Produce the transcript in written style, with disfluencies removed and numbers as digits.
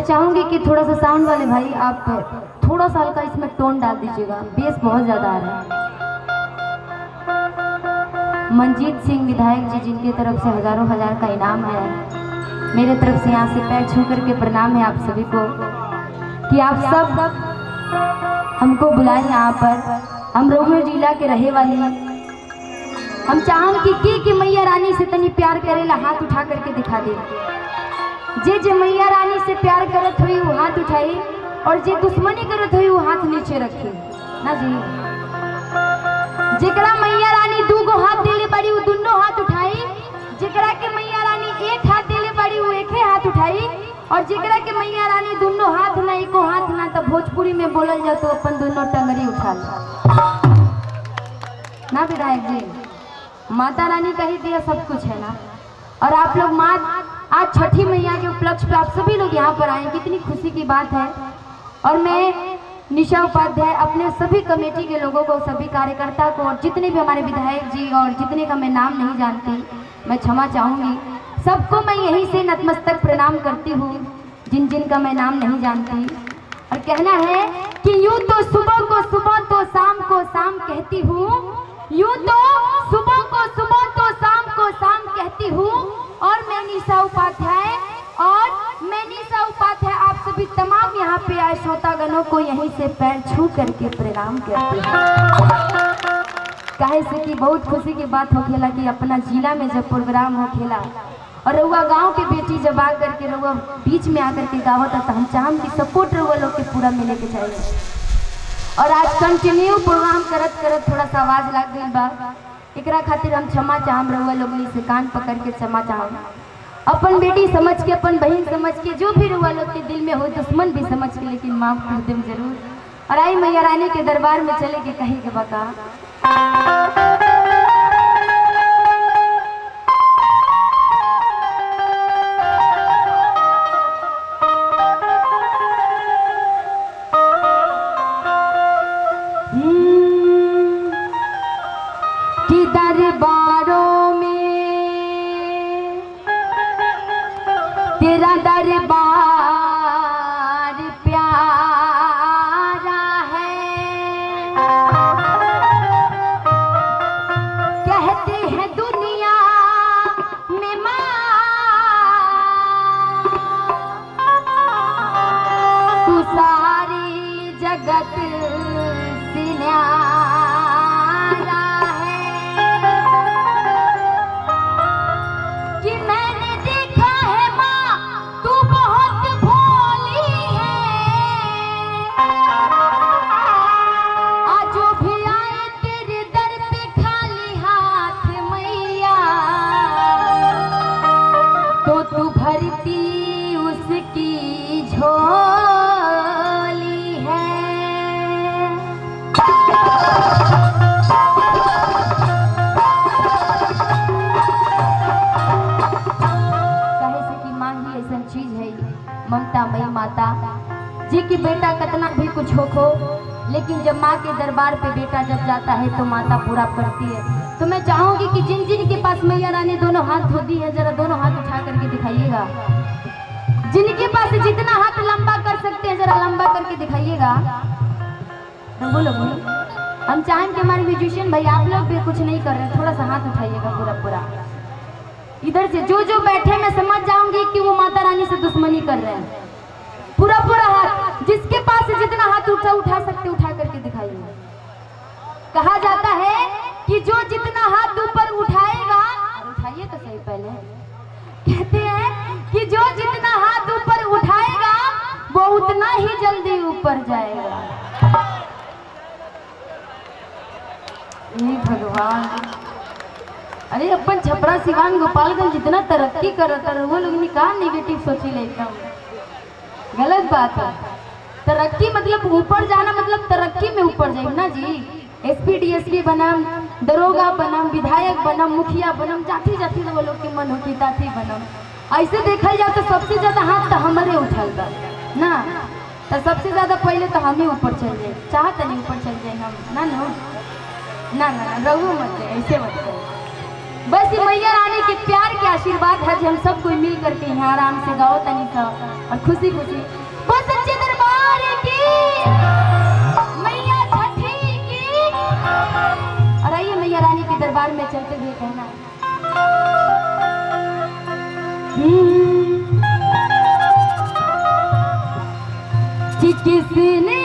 चाहूंगी कि थोड़ा सा साउंड वाले भाई आप थोड़ा सा हल्का इसमें टोन डाल दीजिएगा, बेस बहुत ज्यादा आ रहा है। मंजीत सिंह विधायक जी, जिनकी तरफ से हजारों हजार का इनाम है, मेरे तरफ से यहाँ से पैर छू करके प्रणाम है आप सभी को कि आप सब हमको बुलाए यहाँ पर। हम रोहू जिला के रहे वाले हैं। हम चाहेंगे कि मैया रानी से तनी प्यार करेला हाथ उठा करके दिखा दे। जे मैया रानी से प्यार करत हुई वो हाथ उठाई, और जे दुश्मनी करत हुई वो हाथ नीचे रखी ना जी। जेकरा मैया रानी दू गो हाथ देले बड़ी वो दोनों हाथ उठाई, जेकरा के मैया रानी एक हाथ देले बड़ी वो एक हाथ उठाई, और जेकरा के मैया रानी दोनों हाथ ना एको हाथ ना, तो भोजपुरी में बोलल जा तो अपन दोनों टंगरी उठा ना विधायक जी। माता रानी का ही दिया सब कुछ है ना। और आप लोग माँ आज छठी मैया के उपलक्ष्य पे आप सभी लोग यहाँ पर आए, कितनी खुशी की बात है। और मैं निशा उपाध्याय अपने सभी कमेटी के लोगों को, सभी कार्यकर्ता को, और जितने भी हमारे विधायक जी और जितने का मैं नाम नहीं जानती मैं क्षमा चाहूँगी। सबको मैं यहीं से नतमस्तक प्रणाम करती हूँ जिन जिन का मैं नाम नहीं जानती। और कहना है कि यूँ तो सुबह को सुबह तो शाम को शाम कहती हूँ, यूँ तो सुबह को सुबह तो शाम को शाम कहती हूँ। और मैं निशा उपाध्याय आप सभी तमाम यहाँ पे आए श्रोतागणों को यहीं से पैर छू करके प्रणाम करती हूँ। काहे से कि बहुत खुशी की बात हो खेला कि अपना जिला में जब प्रोग्राम हो खेला और रउआ गांव की बेटी जब आ करके रउआ बीच में आकर के गावत, तो हम चाहम कि सपोर्ट रउआ लोग के पूरा मिले के चाहिए। और आज कंटिन्यू प्रोग्राम करत करत थोड़ा सा आवाज लग गई बा, एकरा खातिर हम क्षमा चाहम। रउआ लोग से कान पकड़ के क्षमा चाहम। अपन बेटी समझ के, अपन बहन समझ के, जो भी रउआ लोग के दिल में हो, दुश्मन भी समझ के, लेकिन माफ कर देम जरूर। और आई मैया रानी के दरबार में चले के कहीं के बका दरबारों में तेरा दरबार प्यारा है। कहते हैं दुनिया में माँ तू सारी जगत से ममता मई माता जी की बेटा कितना भी कुछ हो, लेकिन जब माँ के दरबार पे बेटा जब जाता है तो माता पूरा करती है। तो मैं चाहूंगी कि जिन जिन के पास मैया रानी दोनों हाथ धो दी है, जरा दोनों हाथ उठा करके दिखाइएगा। जिनके पास जितना हाथ लंबा कर सकते हैं जरा लंबा करके दिखाइएगा। तो बोलो बोलो। हम चाहें कि हमारे म्यूजिशियन भाई आप लोग भी कुछ नहीं कर रहे, थोड़ा सा हाथ उठाइएगा पूरा पूरा। इधर से जो जो बैठे मैं समझ जाऊंगी कि वो माता रानी से दुश्मनी कर रहे हैं। पूरा पूरा हाथ, जिसके पास जितना हाथ उठा सकते उठा करके दिखाइए। कहा जाता है कि जो जितना हाथ ऊपर उठाएगा, उठाइए तो सही पहले, कहते हैं कि जो जितना हाथ ऊपर उठाएगा वो उतना ही जल्दी ऊपर जाएगा। भगवान, अरे अपन छपरा सिवान गोपालगंज जितना तरक्की करता है वो लोग कहाँ निगेटिव सोची ले, एकदम गलत बात है। तरक्की मतलब ऊपर जाना, मतलब तरक्की में ऊपर जाए ना जी। एसपी डीएसपी बनम, दरोगा बनम, विधायक बनम, मुखिया बनम, जाती जाती वो लोग के मन होती ताती बनम। ऐसे देखा जाए तो सबसे ज्यादा हाथ तो हमारे उठल बा ना, तो सबसे ज्यादा पहले तो हम ही ऊपर चल जाए। चाहते नहीं ऊपर चल जाए हम ना ना ना ना, रघु मत जाए, ऐसे मत जाए। बस मैया रानी के प्यार के आशीर्वाद है जो हम सब कोई मिल करके यहाँ आराम से गाओ तनी सा और खुशी खुशी बस सच्चे दरबार की मैया छठी की। और आइए मैया रानी के दरबार में चलते हुए कहना कि किसने